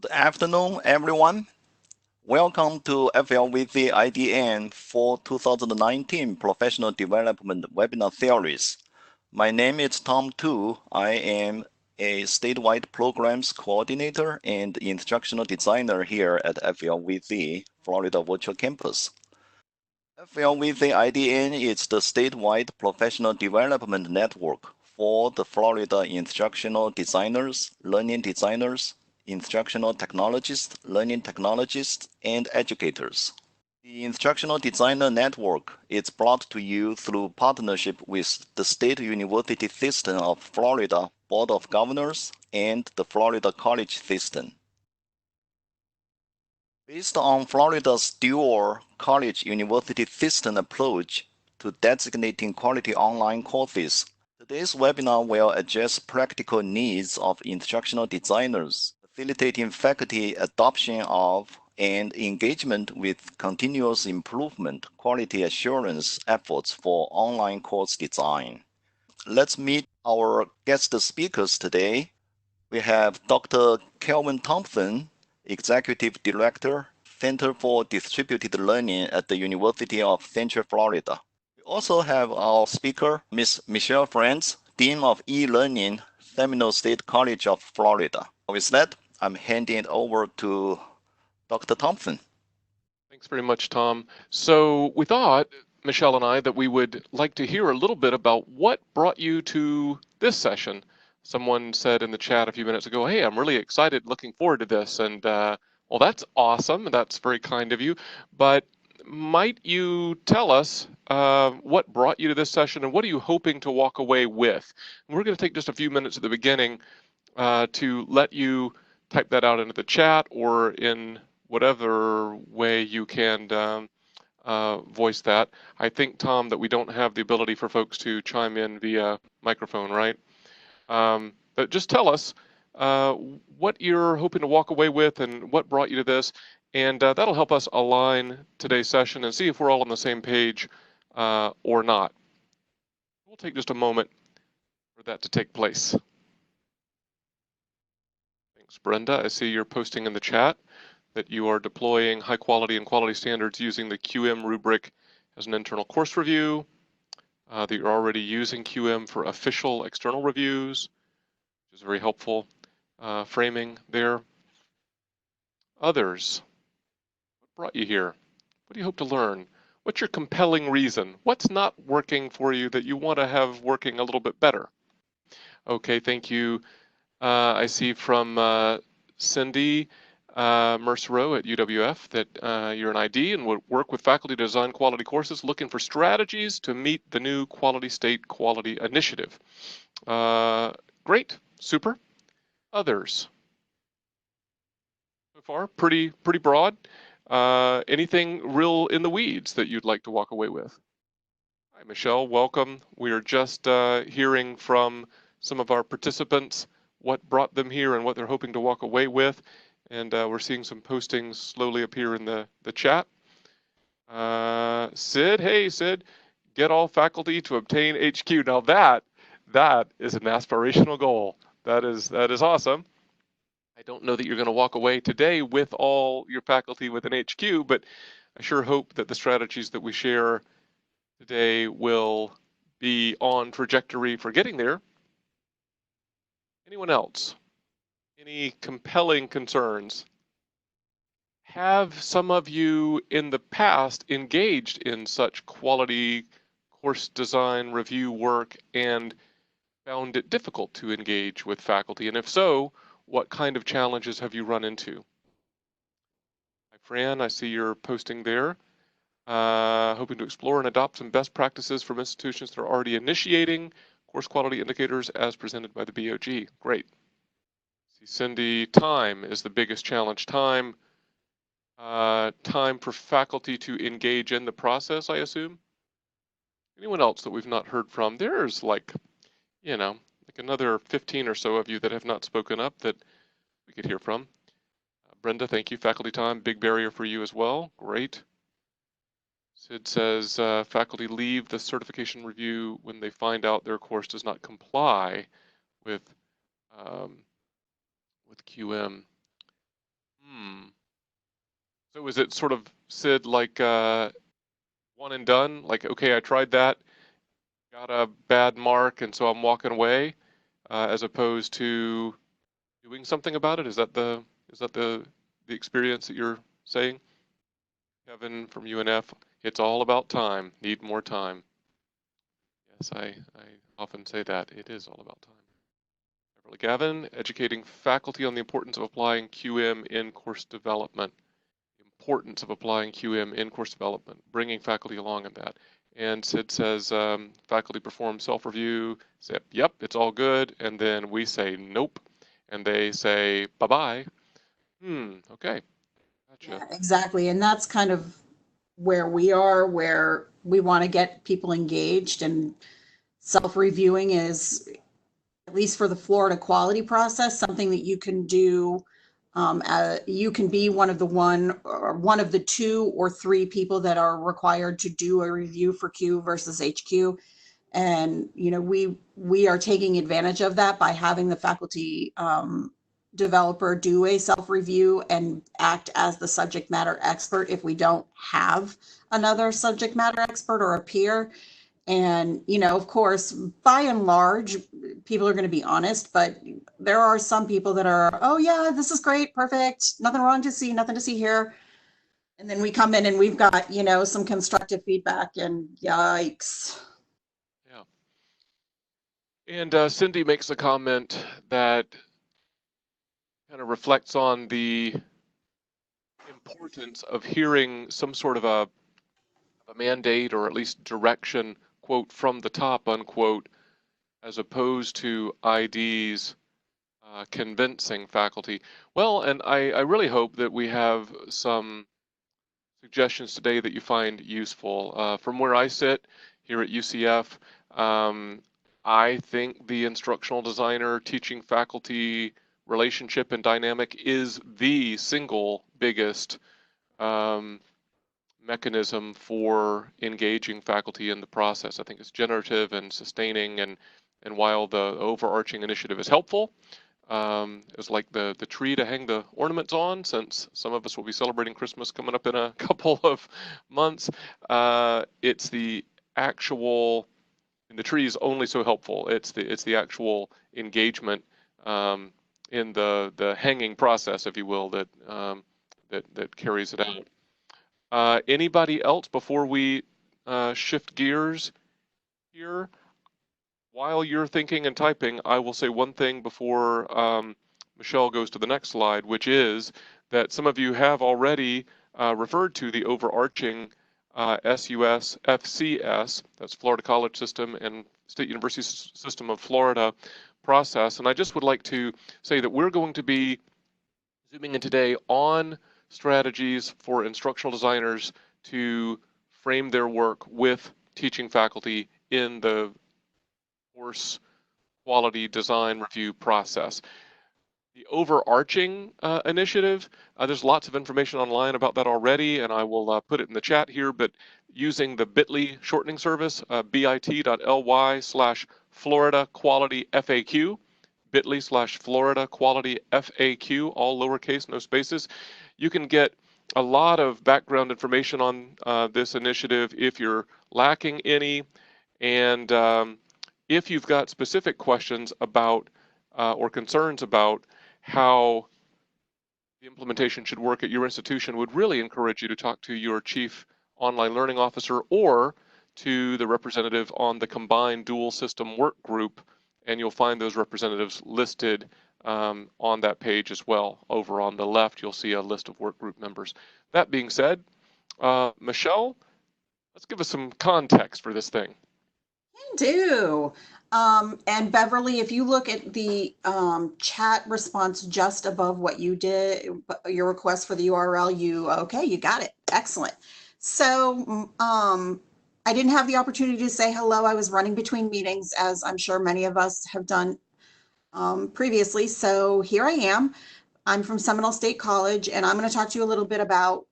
Good afternoon, everyone. Welcome to FLVC-IDN for 2019 Professional Development Webinar Series. My name is Tom Tu. I am a statewide programs coordinator and instructional designer here at FLVC, Florida Virtual Campus. FLVC-IDN is the statewide professional development network for the Florida instructional designers, learning designers, instructional technologists, learning technologists, and educators. The Instructional Designer Network is brought to you through partnership with the State University System of Florida Board of Governors and the Florida College System. Based on Florida's dual college-university system approach to designating quality online courses, today's webinar will address practical needs of instructional designers, facilitating faculty adoption of and engagement with continuous improvement quality assurance efforts for online course design. Let's meet our guest speakers today. We have Dr. Kelvin Thompson, Executive Director, Center for Distributed Learning at the University of Central Florida. We also have our speaker, Ms. Michelle Franz, Dean of eLearning, Seminole State College of Florida. With that, I'm handing it over to Dr. Thompson. Thanks very much, Tom. So we thought, Michelle and I, that we would like to hear a little bit about what brought you to this session. Someone said in the chat a few minutes ago, hey, I'm really excited, looking forward to this. And well, that's awesome. That's very kind of you. But might you tell us what brought you to this session and what are you hoping to walk away with? And we're going to take just a few minutes at the beginning to let you type that out into the chat or in whatever way you can voice that. I think, Tom, that we don't have the ability for folks to chime in via microphone, right? But just tell us what you're hoping to walk away with and what brought you to this, and that'll help us align today's session and see if we're all on the same page or not. We'll take just a moment for that to take place. Thanks, Brenda. I see you're posting in the chat that you are deploying high quality and quality standards using the QM rubric as an internal course review, that you're already using QM for official external reviews, which is very helpful framing there. Others, what brought you here? What do you hope to learn? What's your compelling reason? What's not working for you that you want to have working a little bit better? Okay, thank you. I see from Cindy Mercereau at UWF that you're an ID and would work with faculty to design quality courses, looking for strategies to meet the new Quality State Quality Initiative. Great, super. Others? So far, pretty broad. Anything real in the weeds that you'd like to walk away with? Hi, Michelle, welcome. We are just hearing from some of our participants what brought them here and what they're hoping to walk away with. And we're seeing some postings slowly appear in the chat. Sid, hey Sid, get all faculty to obtain HQ. Now that is an aspirational goal. That is awesome. I don't know that you're going to walk away today with all your faculty with an HQ, but I sure hope that the strategies that we share today will be on trajectory for getting there. Anyone else? Any compelling concerns? Have some of you in the past engaged in such quality course design review work and found it difficult to engage with faculty? And if so, what kind of challenges have you run into? Hi, Fran, I see you're posting there. Hoping to explore and adopt some best practices from institutions that are already initiating course quality indicators as presented by the BOG. Great. See, Cindy, time is the biggest challenge. Time for faculty to engage in the process, I assume. Anyone else that we've not heard from? There's like another 15 or so of you that have not spoken up that we could hear from. Brenda, thank you. Faculty time, big barrier for you as well. Great. Sid says faculty leave the certification review when they find out their course does not comply with QM. So is it sort of, Sid, like one and done? Like, okay, I tried that, got a bad mark, and so I'm walking away, as opposed to doing something about it? Is that the experience that you're saying? Kevin from UNF, it's all about time. Need more time. Yes, I often say that. It is all about time. Beverly Gavin, educating faculty on the importance of applying QM in course development. Importance of applying QM in course development, bringing faculty along in that. And Sid says, faculty perform self-review, say, yep, it's all good. And then we say, nope. And they say, bye-bye. Okay, gotcha. Yeah, exactly. And that's kind of where we are, where we want to get people engaged, and self-reviewing is, at least for the Florida quality process, something that you can do. You can be one of the 2 or 3 people that are required to do a review for Q versus HQ. And, we are taking advantage of that by having the faculty developer do a self-review and act as the subject matter expert if we don't have another subject matter expert or a peer. And, of course, by and large, people are going to be honest, but there are some people that are, oh yeah, this is great, perfect, nothing wrong to see, nothing to see here. And then we come in and we've got, some constructive feedback, and yikes. Yeah. And Cindy makes a comment that kind of reflects on the importance of hearing some sort of a mandate, or at least direction, quote, from the top, unquote, as opposed to IDs convincing faculty. Well, and I really hope that we have some suggestions today that you find useful. From where I sit here at UCF, I think the instructional designer teaching faculty relationship and dynamic is the single biggest mechanism for engaging faculty in the process. I think it's generative and sustaining, and while the overarching initiative is helpful, it's like the tree to hang the ornaments on, since some of us will be celebrating Christmas coming up in a couple of months. It's the actual, and the tree is only so helpful. It's the actual engagement in the hanging process, if you will, that carries it out. Anybody else before we shift gears here? While you're thinking and typing, I will say one thing before Michelle goes to the next slide, which is that some of you have already referred to the overarching SUS FCS, that's Florida College System and State University System of Florida process. And I just would like to say that we're going to be zooming in today on strategies for instructional designers to frame their work with teaching faculty in the course quality design review process. The overarching initiative, there's lots of information online about that already, and I will put it in the chat here, but using the bit.ly shortening service, bit.ly/Florida Quality FAQ, bit.ly/Florida Quality FAQ, all lowercase, no spaces. You can get a lot of background information on this initiative if you're lacking any, and if you've got specific questions about or concerns about how the implementation should work at your institution, would really encourage you to talk to your chief online learning officer or to the representative on the combined dual system work group, and you'll find those representatives listed on that page as well. Over on the left, you'll see a list of work group members. That being said, Michelle, let's give us some context for this thing. Can do. And Beverly, if you look at the chat response just above what you did, your request for the URL, you got it. Excellent. So I didn't have the opportunity to say hello. I was running between meetings, as I'm sure many of us have done previously. So here I am. I'm from Seminole State College, and I'm going to talk to you a little bit about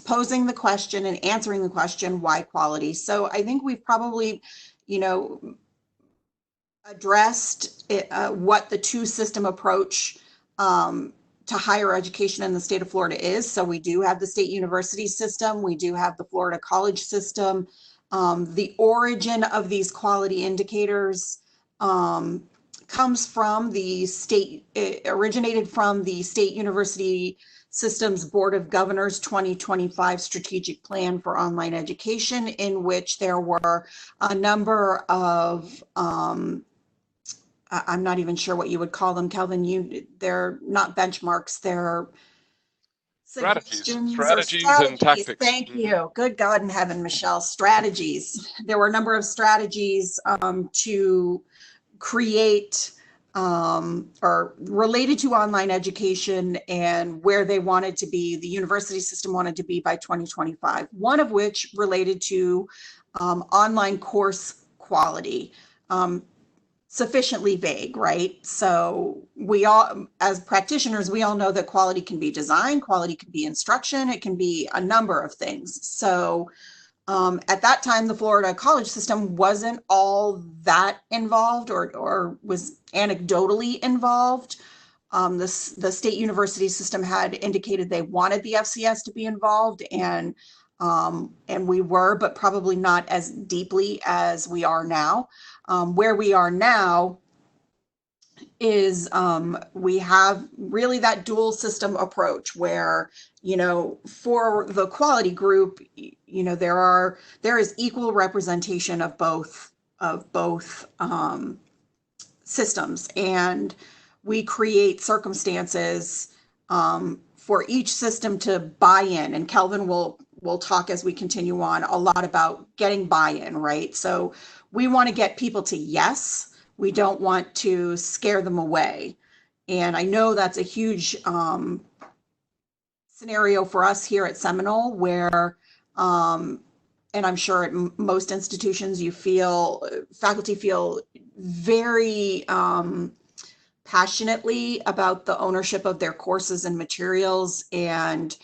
posing the question and answering the question, why quality? So I think we've probably, addressed what the two system approach to higher education in the state of Florida is. So we do have the state university system. We do have the Florida college system. The origin of these quality indicators comes from the state, it originated from the State University System's Board of Governors 2025 Strategic Plan for Online Education, in which there were a number of, I'm not even sure what you would call them, Kelvin. They're not benchmarks, they're strategies and tactics. Thank you. Good God in heaven, Michelle. Strategies. There were a number of strategies to create or related to online education and where they wanted to be, the university system wanted to be by 2025. One of which related to online course quality. Sufficiently vague, right? So we all, as practitioners, we all know that quality can be design, quality can be instruction, it can be a number of things. So at that time, the Florida college system wasn't all that involved or was anecdotally involved. The state university system had indicated they wanted the FCS to be involved, and we were, but probably not as deeply as we are now. Where we are now is we have really that dual system approach where, for the quality group, there is equal representation of both systems, and we create circumstances for each system to buy in. And Kelvin will talk as we continue on a lot about getting buy-in, right? So we want to get people to yes. We don't want to scare them away. And I know that's a huge scenario for us here at Seminole where, and I'm sure at most institutions, faculty feel very passionately about the ownership of their courses and materials. And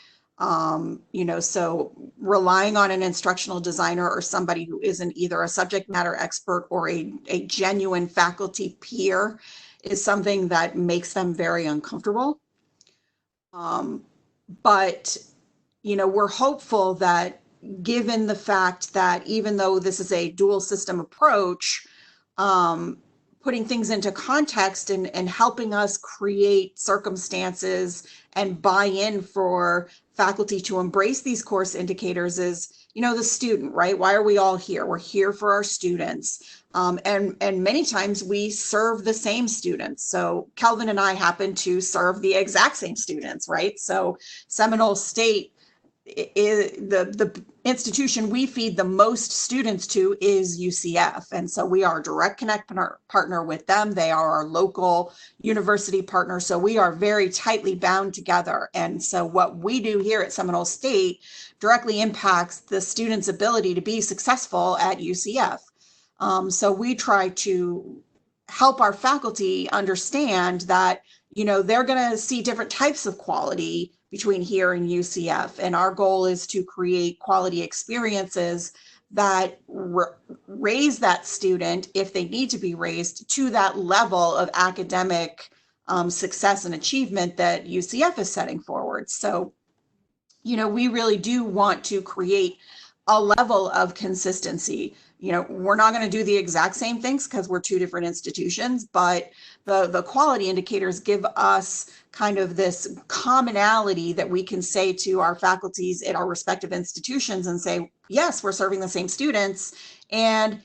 so relying on an instructional designer or somebody who isn't either a subject matter expert or a genuine faculty peer is something that makes them very uncomfortable. But, we're hopeful that given the fact that even though this is a dual system approach, putting things into context and helping us create circumstances and buy in for faculty to embrace these course indicators is, the student, right? Why are we all here? We're here for our students. And many times we serve the same students. So Kelvin and I happen to serve the exact same students, right? So Seminole State, the institution we feed the most students to is UCF. And so we are a direct connect partner with them. They are our local university partner. So we are very tightly bound together. And so what we do here at Seminole State directly impacts the students' ability to be successful at UCF. So we try to help our faculty understand that, they're going to see different types of quality between here and UCF. And our goal is to create quality experiences that raise that student, if they need to be raised, to that level of academic success and achievement that UCF is setting forward. So, we really do want to create a level of consistency. We're not going to do the exact same things because we're two different institutions, but the quality indicators give us kind of this commonality that we can say to our faculties at our respective institutions and say, yes, we're serving the same students, and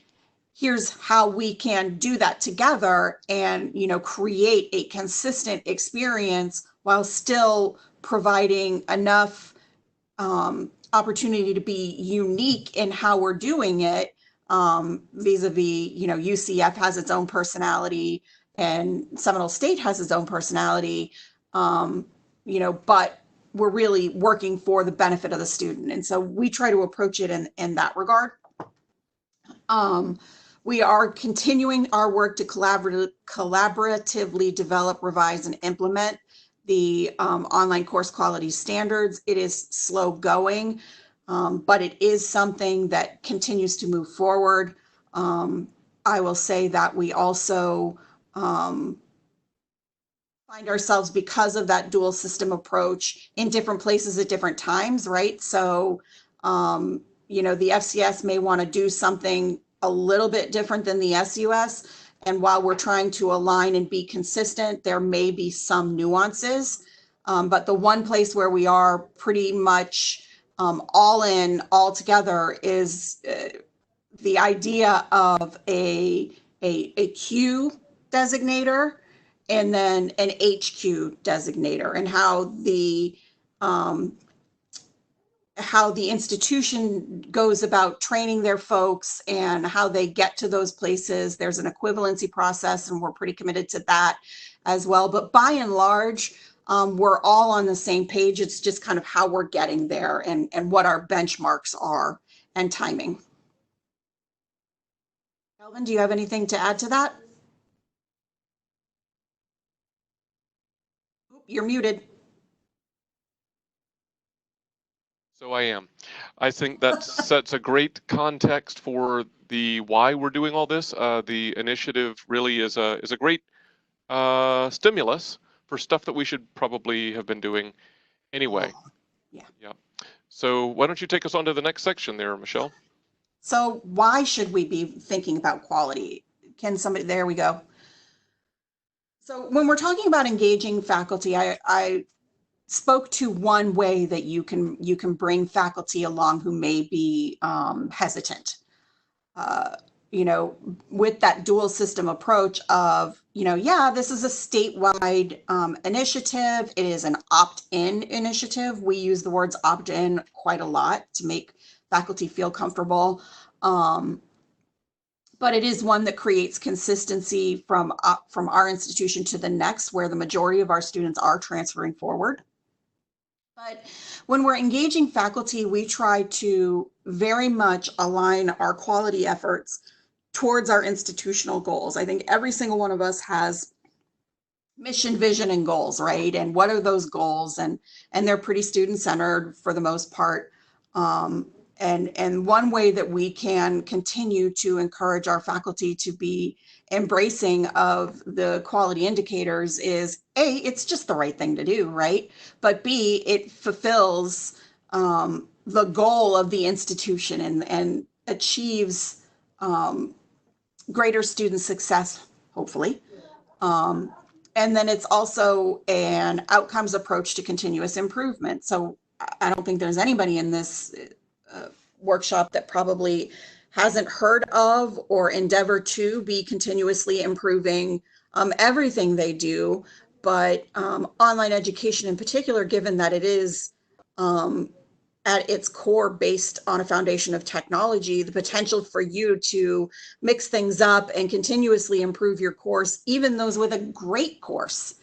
here's how we can do that together and, create a consistent experience while still providing enough opportunity to be unique in how we're doing it. Vis-a-vis, UCF has its own personality and Seminole State has its own personality, but we're really working for the benefit of the student. And so we try to approach it in that regard. We are continuing our work to collaboratively develop, revise, and implement the online course quality standards. It is slow going. But it is something that continues to move forward. I will say that we also find ourselves, because of that dual system approach, in different places at different times, right? So, the FCS may want to do something a little bit different than the SUS. And while we're trying to align and be consistent, there may be some nuances. But the one place where we are pretty much all in, all together, is the idea of a Q designator and then an HQ designator, and how the institution goes about training their folks and how they get to those places. There's an equivalency process, and we're pretty committed to that as well. But by and large, we're all on the same page. It's just kind of how we're getting there and what our benchmarks are and timing. Kelvin, do you have anything to add to that? You're muted. So I am. I think that sets a great context for the why we're doing all this. The initiative really is a great stimulus for stuff that we should probably have been doing anyway. Yeah. So why don't you take us on to the next section there, Michelle? So why should we be thinking about quality? There we go. So when we're talking about engaging faculty, I spoke to one way that you can bring faculty along who may be hesitant. With that dual system approach of, this is a statewide initiative. It is an opt-in initiative. We use the words opt-in quite a lot to make faculty feel comfortable. But it is one that creates consistency from our institution to the next, where the majority of our students are transferring forward. But when we're engaging faculty, we try to very much align our quality efforts towards our institutional goals. I think every single one of us has mission, vision, and goals, right? And what are those goals? And they're pretty student-centered for the most part. And one way that we can continue to encourage our faculty to be embracing of the quality indicators is, A, it's just the right thing to do, right? But B, it fulfills the goal of the institution and achieves greater student success, hopefully. And then it's also an outcomes approach to continuous improvement. So I don't think there's anybody in this workshop that probably hasn't heard of or endeavor to be continuously improving everything they do. But online education in particular, given that it is at its core based on a foundation of technology, the potential for you to mix things up and continuously improve your course, even those with a great course,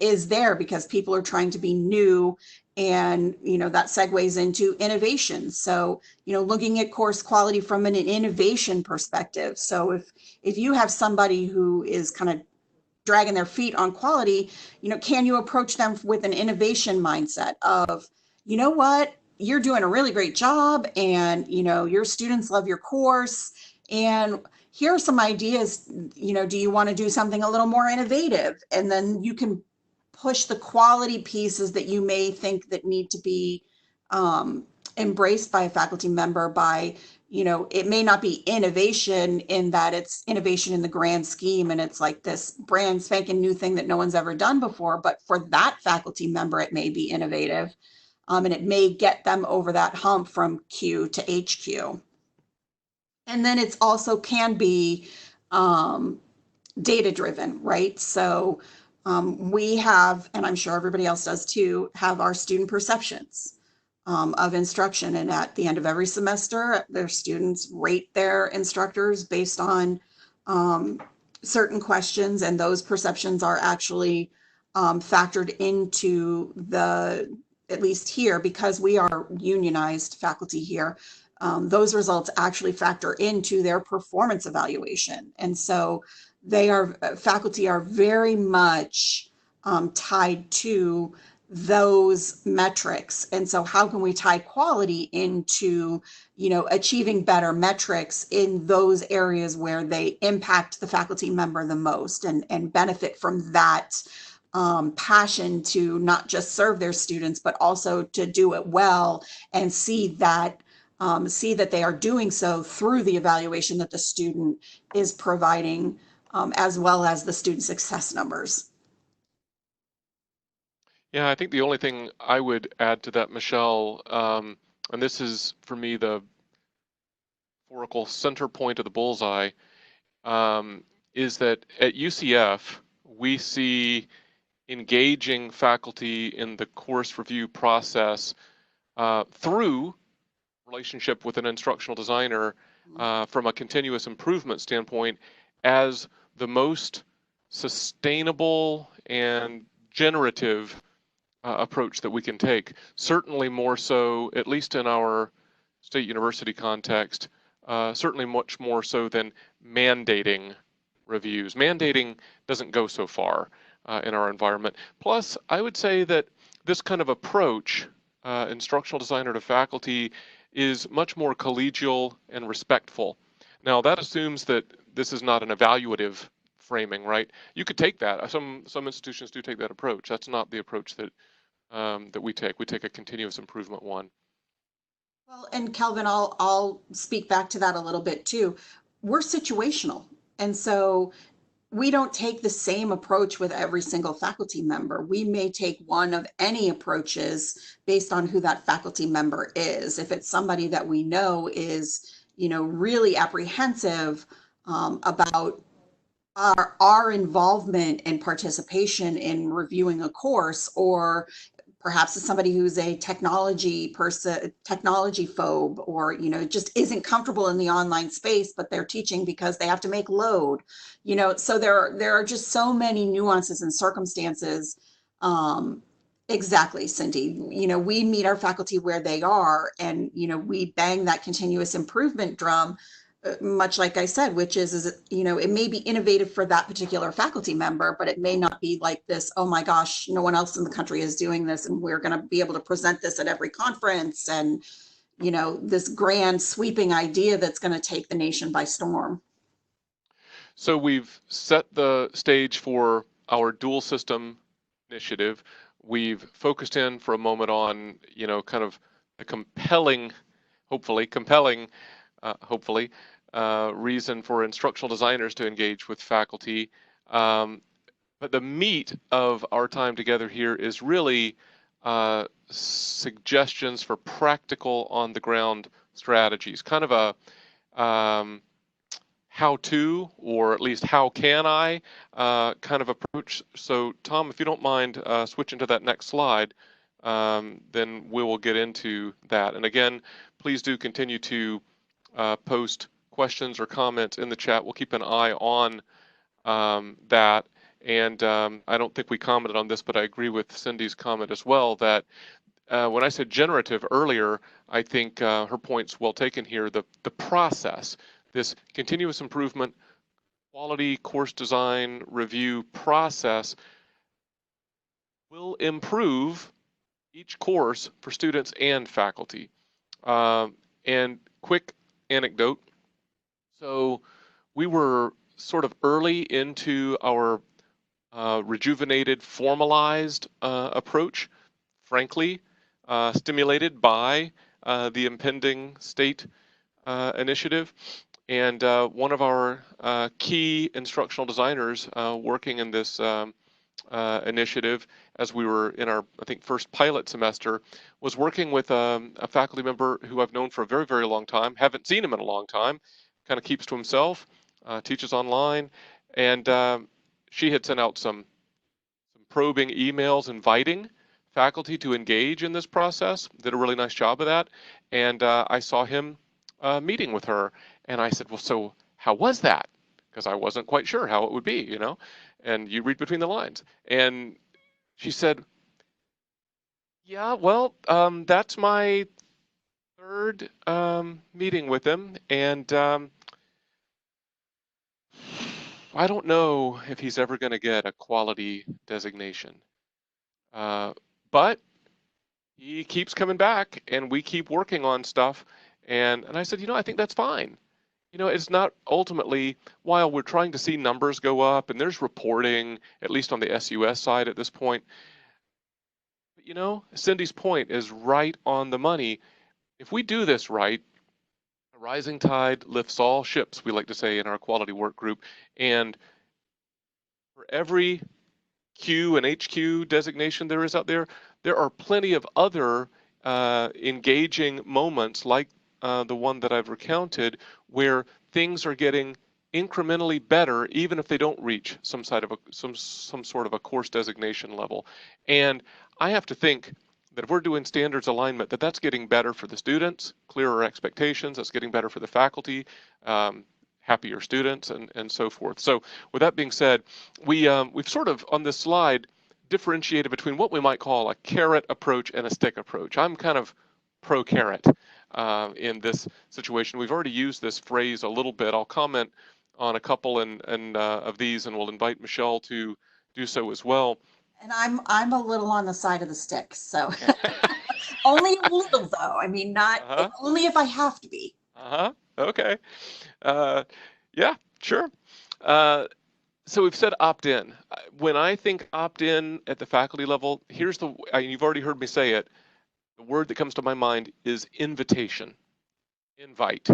is there, because people are trying to be new. And, that segues into innovation. So, looking at course quality from an innovation perspective. So if you have somebody who is kind of dragging their feet on quality, can you approach them with an innovation mindset of, what, you're doing a really great job, and, your students love your course, and here are some ideas, do you want to do something a little more innovative? And then you can push the quality pieces that you may think that need to be embraced by a faculty member by, it may not be innovation in that it's innovation in the grand scheme and it's like this brand spanking new thing that no one's ever done before, but for that faculty member, it may be innovative, and it may get them over that hump from Q to HQ. And then it's also can be data driven, right? So we have, and I'm sure everybody else does too, have our student perceptions of instruction. And at the end of every semester, their students rate their instructors based on certain questions. And those perceptions are actually factored into at least here, because we are unionized faculty here, those results actually factor into their performance evaluation. And so faculty are very much tied to those metrics. And so how can we tie quality into, achieving better metrics in those areas where they impact the faculty member the most and benefit from that passion to not just serve their students, but also to do it well, and see that they are doing so through the evaluation that the student is providing, as well as the student success numbers. Yeah, I think the only thing I would add to that, Michelle, and this is for me the oracle center point of the bullseye, is that at UCF we see engaging faculty in the course review process through relationship with an instructional designer from a continuous improvement standpoint as the most sustainable and generative approach that we can take. Certainly more so, at least in our state university context, certainly much more so than mandating reviews. Mandating doesn't go so far in our environment. Plus, I would say that this kind of approach, instructional designer to faculty, is much more collegial and respectful. Now, that assumes that this is not an evaluative framing, right? You could take that. Some institutions do take that approach. That's not the approach that that we take. We take a continuous improvement one. Well, and Kelvin, I'll speak back to that a little bit too. We're situational, and so we don't take the same approach with every single faculty member. We may take one of any approaches based on who that faculty member is. If it's somebody that we know is, really apprehensive about our involvement and participation in reviewing a course, or perhaps it's somebody who's a technology person, technology phobe, or just isn't comfortable in the online space, but they're teaching because they have to make load. So there are just so many nuances and circumstances. Exactly, Cindy. We meet our faculty where they are, and we bang that continuous improvement drum, much like I said, which is it may be innovative for that particular faculty member, but it may not be like this, oh my gosh, no one else in the country is doing this, and we're going to be able to present this at every conference, and this grand sweeping idea that's going to take the nation by storm. So we've set the stage for our dual system initiative. We've focused in for a moment on, kind of the compelling reason for instructional designers to engage with faculty. But the meat of our time together here is really suggestions for practical on-the-ground strategies, kind of a how-to, or at least how can I kind of approach. So Tom, if you don't mind switching to that next slide, then we will get into that. And again, please do continue to post questions or comments in the chat. We'll keep an eye on that. And I don't think we commented on this, but I agree with Cindy's comment as well that when I said generative earlier, I think her point's well taken here. The process, this continuous improvement, quality course design review process will improve each course for students and faculty. And quick anecdote. So we were sort of early into our rejuvenated, formalized approach, frankly, stimulated by the impending state initiative. And one of our key instructional designers working in this initiative, as we were in our, I think, first pilot semester, was working with a faculty member who I've known for a very, very long time, haven't seen him in a long time, kind of keeps to himself, teaches online, and she had sent out some probing emails inviting faculty to engage in this process, did a really nice job of that, and I saw him meeting with her, and I said, well, so how was that? Because I wasn't quite sure how it would be, and you read between the lines. And she said, yeah, well, that's my third meeting with him, and I don't know if he's ever going to get a quality designation. But he keeps coming back, and we keep working on stuff. And I said, I think that's fine. It's not ultimately, while we're trying to see numbers go up and there's reporting, at least on the SUS side at this point, but Cindy's point is right on the money. If we do this right, a rising tide lifts all ships, we like to say in our quality work group. And for every Q and HQ designation there is out there, there are plenty of other engaging moments like the one that I've recounted, where things are getting incrementally better, even if they don't reach some sort of a course designation level. And I have to think that if we're doing standards alignment, that's getting better for the students, clearer expectations, that's getting better for the faculty, happier students, and so forth. So with that being said, we've sort of on this slide differentiated between what we might call a carrot approach and a stick approach. I'm kind of pro carrot in this situation. We've already used this phrase a little bit. I'll comment on a couple of these, and we'll invite Michelle to do so as well. And I'm a little on the side of the stick, so only a little though. I mean, not only if I have to be. Okay. Yeah, sure. So we've said opt-in. When I think opt-in at the faculty level, you've already heard me say it. The word that comes to my mind is invitation, invite.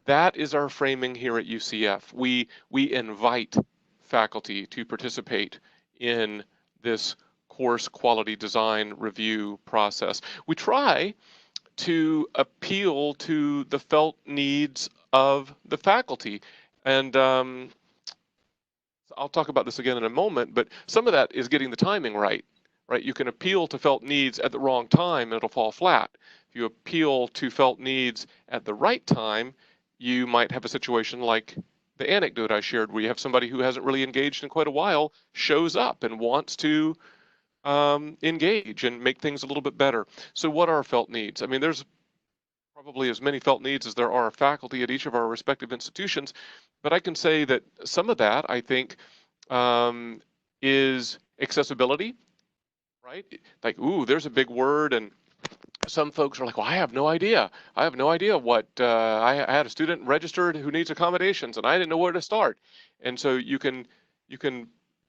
That is our framing here at UCF. We invite faculty to participate in this course quality design review process. We try to appeal to the felt needs of the faculty. And I'll talk about this again in a moment, but some of that is getting the timing right? You can appeal to felt needs at the wrong time and it'll fall flat. If you appeal to felt needs at the right time, you might have a situation like the anecdote I shared, where you have somebody who hasn't really engaged in quite a while, shows up and wants to engage and make things a little bit better. So what are felt needs? I mean, there's probably as many felt needs as there are faculty at each of our respective institutions, but I can say that some of that, I think, is accessibility, right? Like, ooh, there's a big word, and some folks are like, well, I have no idea. I have no idea what, I had a student registered who needs accommodations, and I didn't know where to start. And so you can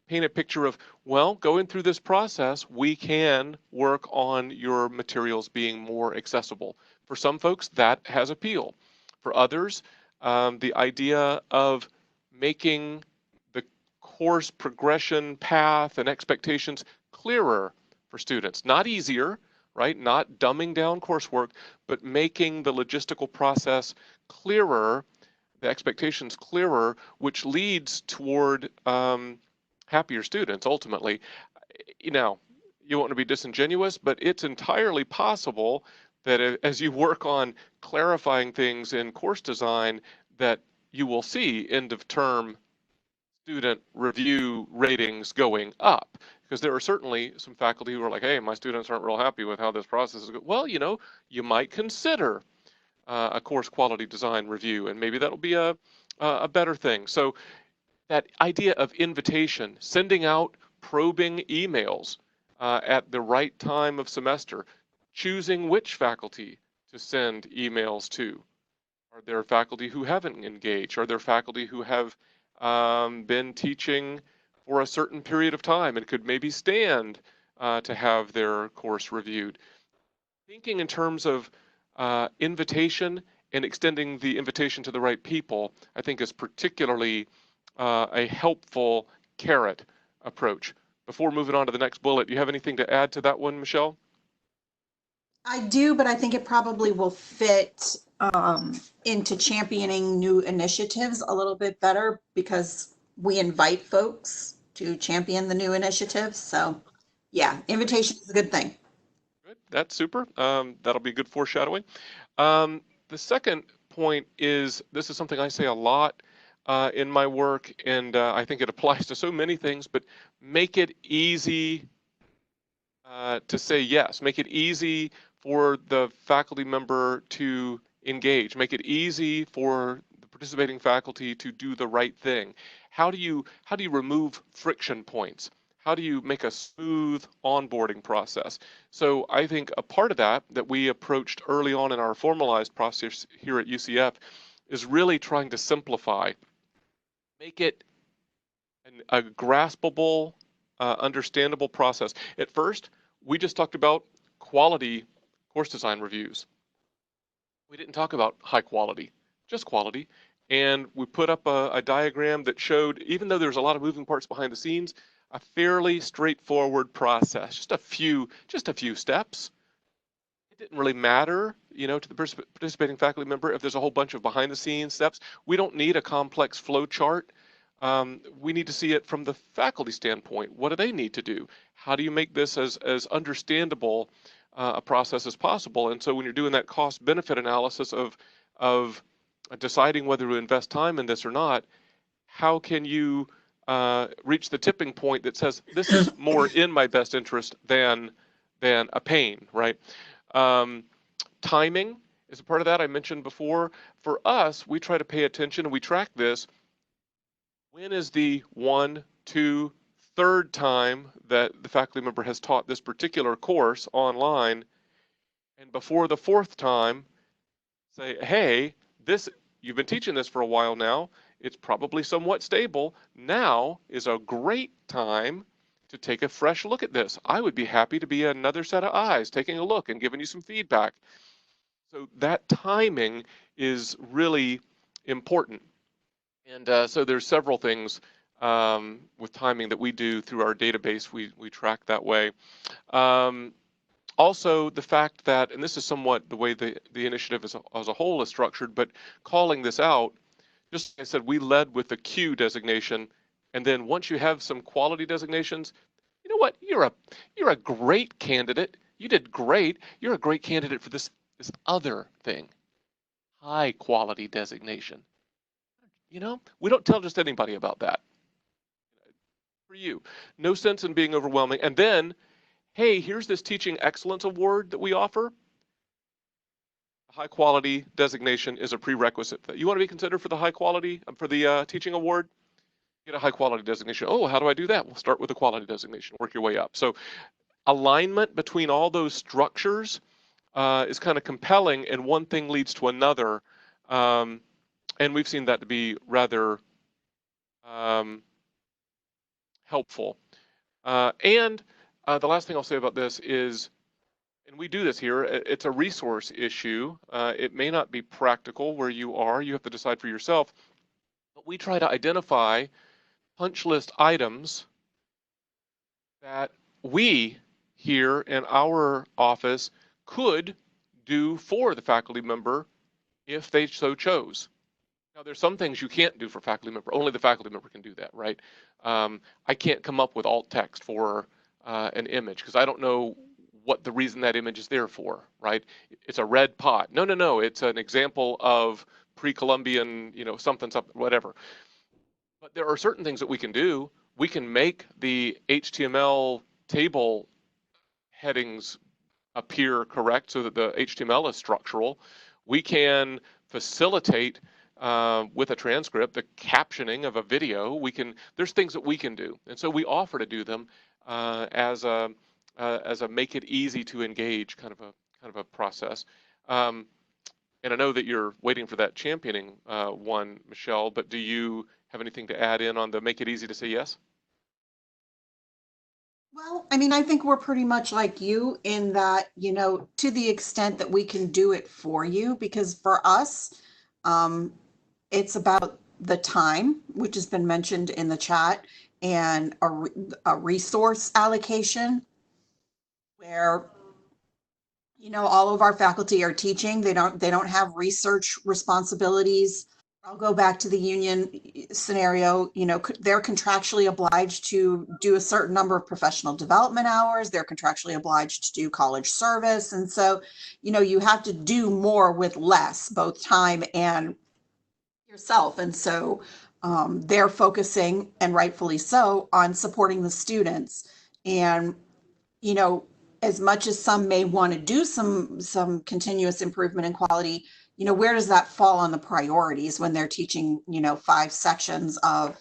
paint a picture of, well, going through this process, we can work on your materials being more accessible. For some folks, that has appeal. For others, the idea of making the course progression path and expectations clearer for students, not easier, right? Not dumbing down coursework, but making the logistical process clearer, the expectations clearer, which leads toward happier students ultimately. You don't want to be disingenuous, but it's entirely possible that as you work on clarifying things in course design, that you will see end of term student review ratings going up. Because there are certainly some faculty who are like, hey, my students aren't real happy with how this process is going. Well, you might consider a course quality design review, and maybe that'll be a better thing. So that idea of invitation, sending out probing emails at the right time of semester, choosing which faculty to send emails to. Are there faculty who haven't engaged? Are there faculty who have been teaching for a certain period of time and could maybe stand to have their course reviewed? Thinking in terms of invitation and extending the invitation to the right people, I think is particularly a helpful carrot approach. Before moving on to the next bullet, do you have anything to add to that one, Michelle? I do, but I think it probably will fit into championing new initiatives a little bit better, because we invite folks to champion the new initiatives. So yeah, invitation is a good thing. Good. That's super. That'll be good foreshadowing. The second point is, this is something I say a lot in my work, and I think it applies to so many things, but make it easy to say yes. Make it easy for the faculty member to engage. Make it easy for the participating faculty to do the right thing. How do you remove friction points? How do you make a smooth onboarding process? So I think a part of that we approached early on in our formalized process here at UCF is really trying to simplify, make it a graspable, understandable process. At first, we just talked about quality course design reviews. We didn't talk about high quality, just quality. And we put up a diagram that showed, even though there's a lot of moving parts behind the scenes, a fairly straightforward process, just a few steps. It didn't really matter, you know, to the participating faculty member if there's a whole bunch of behind the scenes steps. We don't need a complex flow chart. We need to see it from the faculty standpoint. What do they need to do? How do you make this as understandable a process as possible? And so when you're doing that cost benefit analysis of deciding whether to invest time in this or not, how can you reach the tipping point that says this is more in my best interest than a pain, right? Timing is a part of that I mentioned before. For us, we try to pay attention and we track this. When is the 1, 2, 3rd time that the faculty member has taught this particular course online? And before the 4th time, say, hey, you've been teaching this for a while now. It's probably somewhat stable. Now is a great time to take a fresh look at this. I would be happy to be another set of eyes taking a look and giving you some feedback. So that timing is really important. And so there's several things with timing that we do through our database. We track that way. Also, the fact that, and this is somewhat the way the initiative as a whole is structured, but calling this out, just like I said, we led with the Q designation, and then once you have some quality designations, you know what? You're a great candidate. You did great. You're a great candidate for this other thing, high quality designation. You know, we don't tell just anybody about that. For you, no sense in being overwhelming. And then, hey, here's this teaching excellence award that we offer. A high quality designation is a prerequisite. You want to be considered for the high quality, for the teaching award? Get a high quality designation. Oh, how do I do that? We'll start with a quality designation, work your way up. So alignment between all those structures is kind of compelling, and one thing leads to another. And we've seen that to be rather helpful. And the last thing I'll say about this is, and we do this here, it's a resource issue. It may not be practical where you are. You have to decide for yourself. But we try to identify punch list items that we here in our office could do for the faculty member if they so chose. Now, there's some things you can't do for faculty member. Only the faculty member can do that, right? I can't come up with alt text for an image because I don't know what the reason that image is there for, right? It's a red pot. No. It's an example of pre-Columbian, you know, something, whatever. But there are certain things that we can do. We can make the HTML table headings appear correct so that the HTML is structural. We can facilitate with a transcript the captioning of a video. There's things that we can do, and so we offer to do them as a make it easy to engage kind of a process. And I know that you're waiting for that championing one, Michelle, but do you have anything to add in on the make it easy to say yes? Well, I mean, I think we're pretty much like you in that, you know, to the extent that we can do it for you, because for us, it's about the time, which has been mentioned in the chat, and a resource allocation where, you know, all of our faculty are teaching. They don't have research responsibilities. I'll go back to the union scenario. You know, they're contractually obliged to do a certain number of professional development hours. They're contractually obliged to do college service. And so, you know, you have to do more with less, both time and yourself. And so they're focusing, and rightfully so, on supporting the students. And, you know, as much as some may want to do some continuous improvement in quality, you know, where does that fall on the priorities when they're teaching, you know, 5 sections of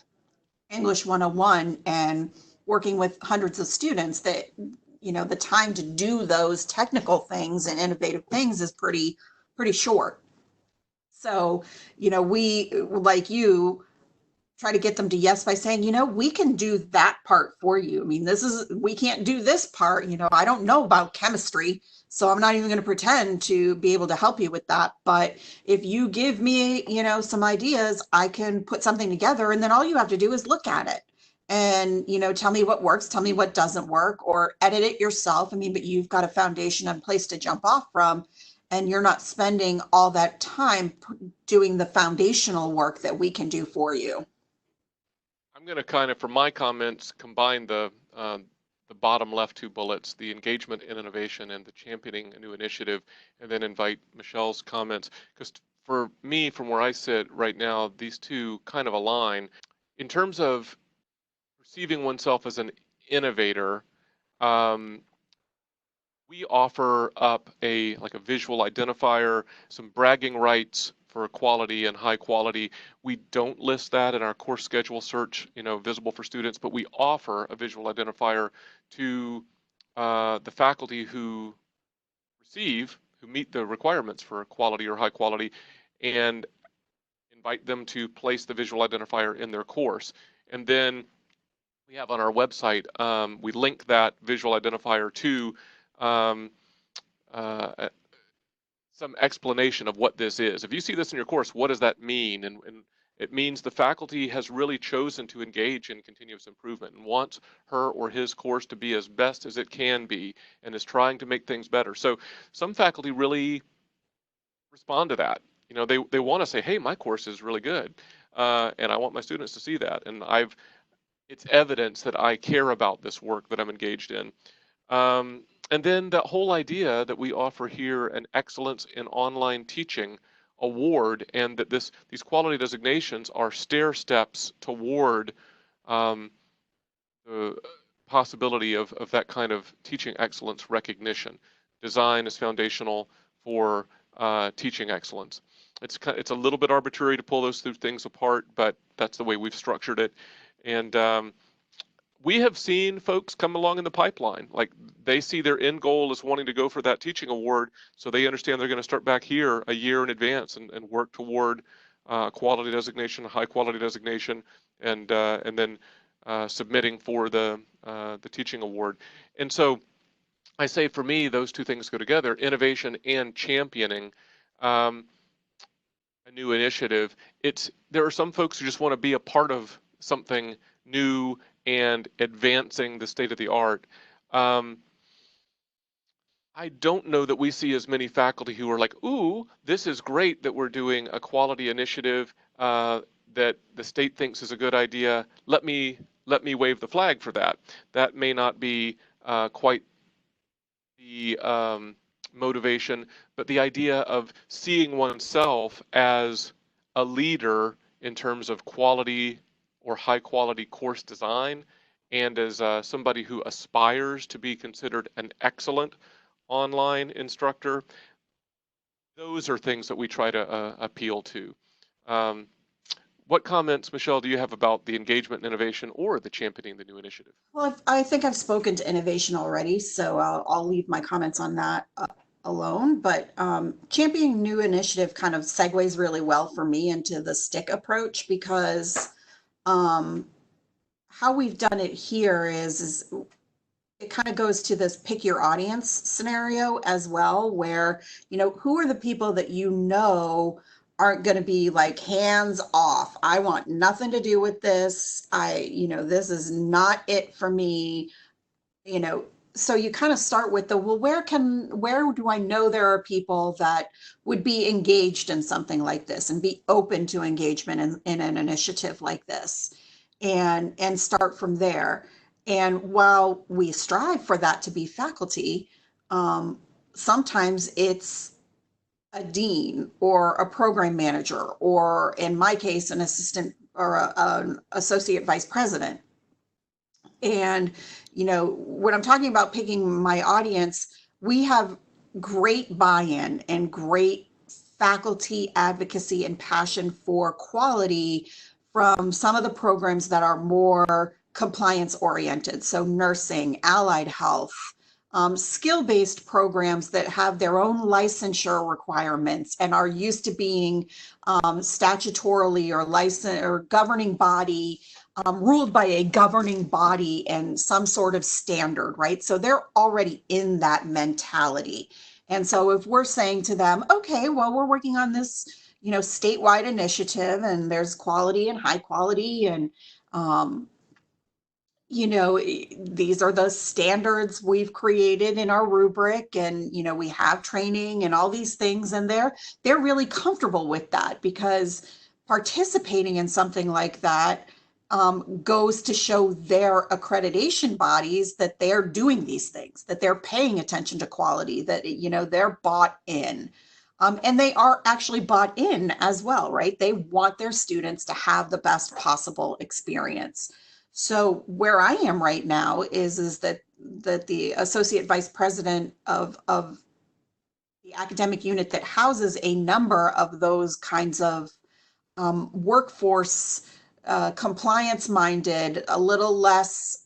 English 101 and working with hundreds of students? That, you know, the time to do those technical things and innovative things is pretty short. So, we, like you, try to get them to yes by saying, we can do that part for you. I mean, we can't do this part. I don't know about chemistry, so I'm not even going to pretend to be able to help you with that. But if you give me, some ideas, I can put something together, and then all you have to do is look at it and, tell me what works, tell me what doesn't work, or edit it yourself. I mean, but you've got a foundation in place to jump off from, and you're not spending all that time doing the foundational work that we can do for you. I'm going to kind of, for my comments, combine the bottom left two bullets, the engagement in innovation and the championing a new initiative, and then invite Michelle's comments. Because for me, from where I sit right now, these two kind of align. In terms of perceiving oneself as an innovator, we offer up a visual identifier, some bragging rights for quality and high quality. We don't list that in our course schedule search, visible for students, but we offer a visual identifier to the faculty who meet the requirements for quality or high quality, and invite them to place the visual identifier in their course. And then we have on our website, we link that visual identifier to some explanation of what this is. If you see this in your course, what does that mean? And it means the faculty has really chosen to engage in continuous improvement and wants her or his course to be as best as it can be, and is trying to make things better. So some faculty really respond to that. They want to say, hey, my course is really good, and I want my students to see that. And it's evidence that I care about this work that I'm engaged in. And then that whole idea that we offer here an Excellence in Online Teaching award, and that these quality designations are stair steps toward the possibility of that kind of teaching excellence recognition. Design is foundational for teaching excellence. It's a little bit arbitrary to pull those two things apart, but that's the way we've structured it. And we have seen folks come along in the pipeline, like they see their end goal is wanting to go for that teaching award, so they understand they're going to start back here a year in advance and work toward quality designation, high quality designation, and then submitting for the teaching award. And so I say, for me, those two things go together: innovation and championing a new initiative. There are some folks who just want to be a part of something new and advancing the state of the art. I don't know that we see as many faculty who are like, ooh, this is great that we're doing a quality initiative that the state thinks is a good idea. Let me wave the flag for that. That may not be quite the motivation, but the idea of seeing oneself as a leader in terms of quality or high quality course design, and as somebody who aspires to be considered an excellent online instructor. Those are things that we try to appeal to. What comments, Michelle, do you have about the engagement and innovation or the championing the new initiative? Well, I think I've spoken to innovation already, so I'll leave my comments on that alone. But championing new initiative kind of segues really well for me into the stick approach, because how we've done it here is it kind of goes to this pick your audience scenario as well, where, who are the people that aren't going to be like hands off. I want nothing to do with this. This is not it for me. So you kind of start with where do I know there are people that would be engaged in something like this and be open to engagement in an initiative like this, and start from there. And while we strive for that to be faculty, sometimes it's a dean or a program manager, or in my case, an assistant or an associate vice president. And, when I'm talking about picking my audience, we have great buy-in and great faculty advocacy and passion for quality from some of the programs that are more compliance oriented. So nursing, allied health, skill-based programs that have their own licensure requirements and are used to being statutorily or licensed or governing body, ruled by a governing body and some sort of standard, right? So they're already in that mentality. And so if we're saying to them, okay, well, we're working on this, statewide initiative, and there's quality and high quality, and these are the standards we've created in our rubric, and we have training and all these things, and they're really comfortable with that, because participating in something like that goes to show their accreditation bodies that they're doing these things, that they're paying attention to quality, that they're bought in. And they are actually bought in as well, right? They want their students to have the best possible experience. So where I am right now is that the associate vice president of the academic unit that houses a number of those kinds of workforce compliance minded, a little less,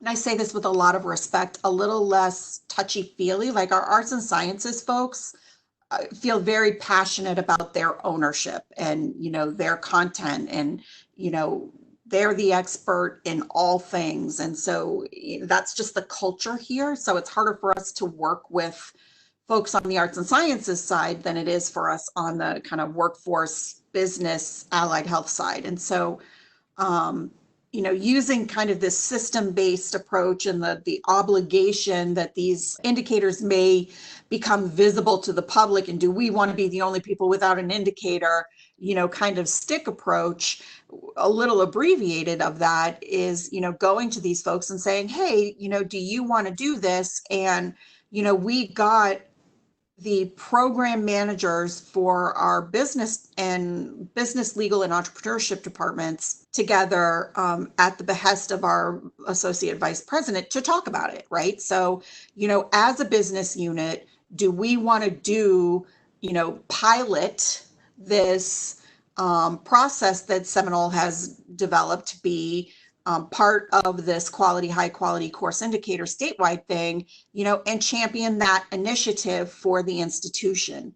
and I say this with a lot of respect, a little less touchy-feely, like our arts and sciences folks feel very passionate about their ownership and, their content, and, they're the expert in all things. And so that's just the culture here. So it's harder for us to work with folks on the arts and sciences side than it is for us on the kind of workforce, business, allied health side. And so, using kind of this system-based approach and the obligation that these indicators may become visible to the public, and do we want to be the only people without an indicator, kind of stick approach, a little abbreviated of that is, going to these folks and saying, hey, do you want to do this? And, we got the program managers for our business, legal, and entrepreneurship departments together at the behest of our associate vice president to talk about it, right? So, as a business unit, do we want to do, pilot this process that Seminole has developed to be part of this high quality course indicator statewide thing, and champion that initiative for the institution.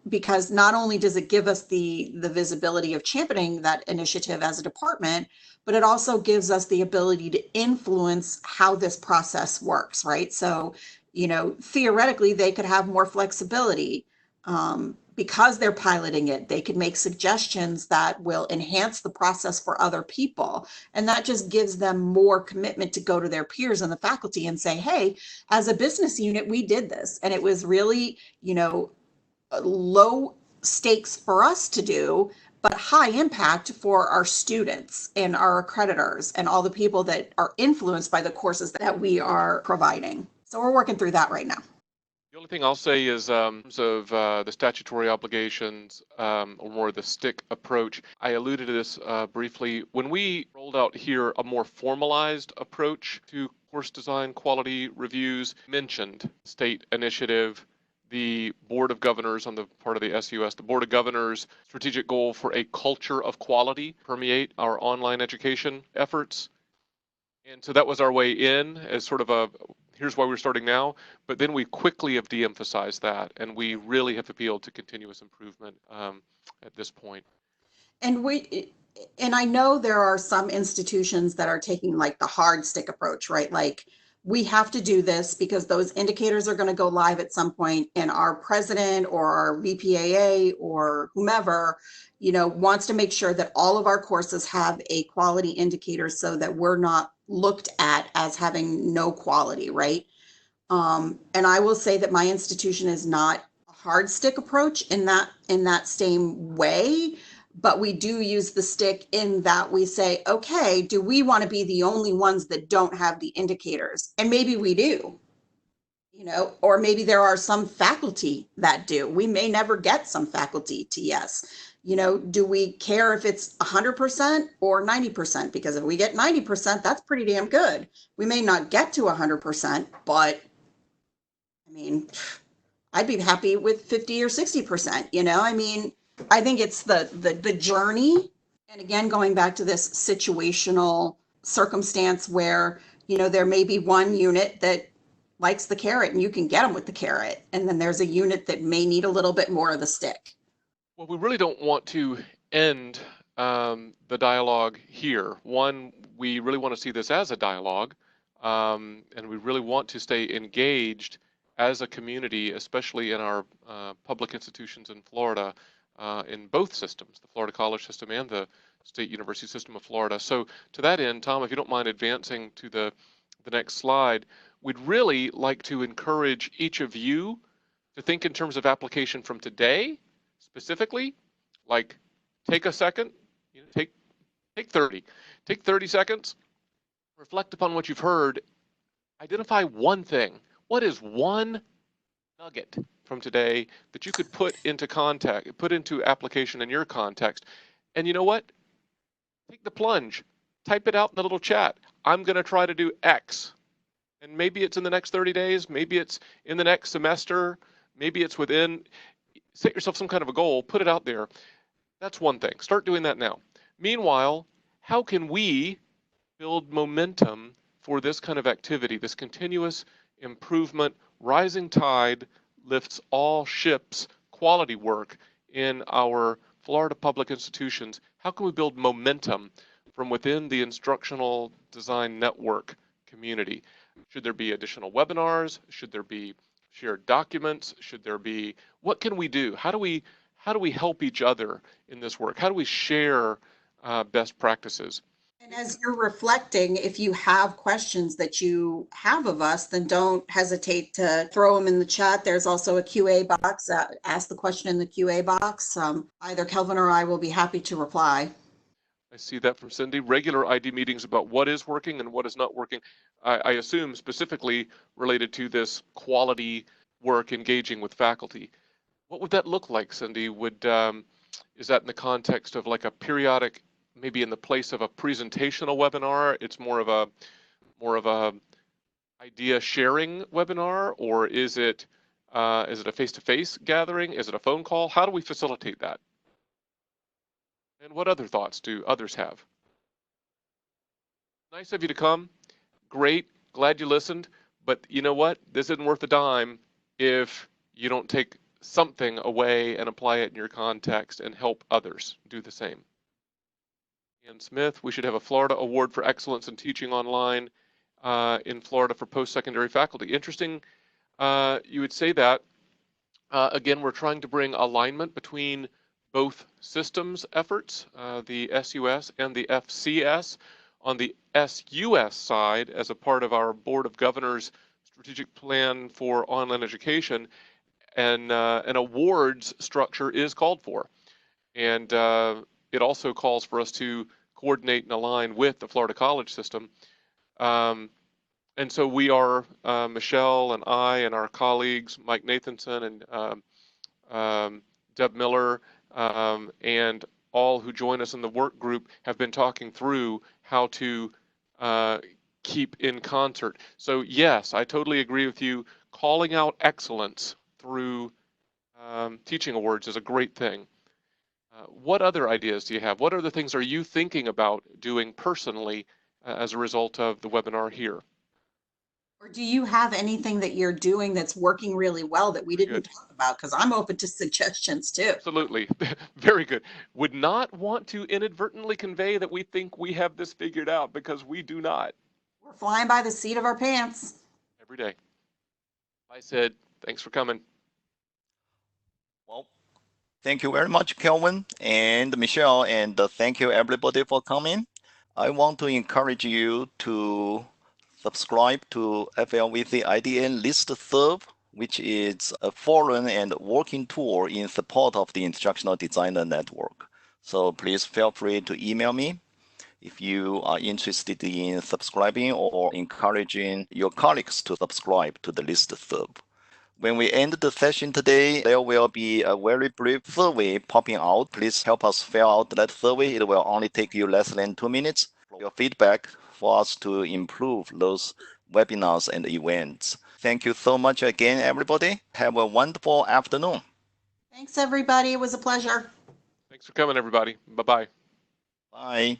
Because not only does it give us the visibility of championing that initiative as a department, but it also gives us the ability to influence how this process works, right? So, theoretically, they could have more flexibility. Because they're piloting it, they could make suggestions that will enhance the process for other people. And that just gives them more commitment to go to their peers in the faculty and say, hey, as a business unit, we did this. And it was really, low stakes for us to do, but high impact for our students and our accreditors and all the people that are influenced by the courses that we are providing. So we're working through that right now. The only thing I'll say is in terms of the statutory obligations, or more the stick approach, I alluded to this briefly. When we rolled out here a more formalized approach to course design quality reviews, mentioned state initiative, the Board of Governors on the part of the SUS, the Board of Governors strategic goal for a culture of quality permeate our online education efforts. And so that was our way in as sort of a, here's why we're starting now, but then we quickly have de-emphasized that, and we really have appealed to continuous improvement at this point. And I know there are some institutions that are taking like the hard stick approach, right? Like, we have to do this because those indicators are going to go live at some point, and our president or our VPAA or whomever, wants to make sure that all of our courses have a quality indicator so that we're not looked at as having no quality, right? And I will say that my institution is not a hard stick approach in that same way, but we do use the stick in that we say, okay, do we want to be the only ones that don't have the indicators? And maybe we do, or maybe there are some faculty that do. We may never get some faculty TS. Do we care if it's 100% or 90%? Because if we get 90%, that's pretty damn good. We may not get to 100%, but I mean, I'd be happy with 50 or 60%, I think it's the journey. And again, going back to this situational circumstance where, There may be one unit that likes the carrot and you can get them with the carrot. And then there's a unit that may need a little bit more of the stick. Well, we really don't want to end the dialogue here. One, we really want to see this as a dialogue, and we really want to stay engaged as a community, especially in our public institutions in Florida, in both systems, the Florida College system and the State University system of Florida. So to that end, Tom, if you don't mind advancing to the next slide, we'd really like to encourage each of you to think in terms of application from today, specifically, like take a second, take 30 seconds, reflect upon what you've heard, identify one thing. What is one nugget from today that you could put into application in your context? And you know what? Take the plunge, type it out in the little chat. I'm going to try to do X. And maybe it's in the next 30 days, maybe it's in the next semester, maybe it's set yourself some kind of a goal, put it out there. That's one thing. Start doing that now. Meanwhile, how can we build momentum for this kind of activity, this continuous improvement, rising tide lifts all ships, quality work in our Florida public institutions? How can we build momentum from within the instructional design network community? Should there be additional webinars? Should there be shared documents? What can we do? How do we help each other in this work? How do we share best practices? And as you're reflecting, if you have questions that you have of us, then don't hesitate to throw them in the chat. There's also a QA box. Ask the question in the QA box. Either Kelvin or I will be happy to reply. I see that from Cindy. Regular ID meetings about what is working and what is not working. I assume specifically related to this quality work engaging with faculty. What would that look like, Cindy? Is that in the context of like a periodic, maybe in the place of a presentational webinar? It's more of a idea sharing webinar, or is it a face-to-face gathering? Is it a phone call? How do we facilitate that? And what other thoughts do others have? Nice of you to come. Great. Glad you listened. But you know what? This isn't worth a dime if you don't take something away and apply it in your context and help others do the same. Ian Smith, we should have a Florida Award for Excellence in Teaching Online in Florida for post-secondary faculty. Interesting you would say that. Again, we're trying to bring alignment between both systems efforts, the SUS and the FCS. On the SUS side, as a part of our Board of Governors strategic plan for online education, and an awards structure is called for. And it also calls for us to coordinate and align with the Florida College system. And so we are, Michelle and I and our colleagues, Mike Nathanson and Deb Miller, and all who join us in the work group have been talking through how to keep in concert. So yes, I totally agree with you. Calling out excellence through teaching awards is a great thing. What other ideas do you have? What other things are you thinking about doing personally as a result of the webinar here? Or do you have anything that you're doing that's working really well that we didn't talk about? Because I'm open to suggestions too. Absolutely. Very good. Would not want to inadvertently convey that we think we have this figured out, because we do not. We're flying by the seat of our pants. Every day. I said, thanks for coming. Well, thank you very much, Kelvin and Michelle, and thank you everybody for coming. I want to encourage you to subscribe to FLVC-IDN listserv, which is a forum and working tool in support of the Instructional Designer Network. So please feel free to email me if you are interested in subscribing or encouraging your colleagues to subscribe to the listserv. When we end the session today, there will be a very brief survey popping out. Please help us fill out that survey. It will only take you less than 2 minutes. Your feedback for us to improve those webinars and events. Thank you so much again, everybody. Have a wonderful afternoon. Thanks, everybody. It was a pleasure. Thanks for coming, everybody. Bye-bye. Bye.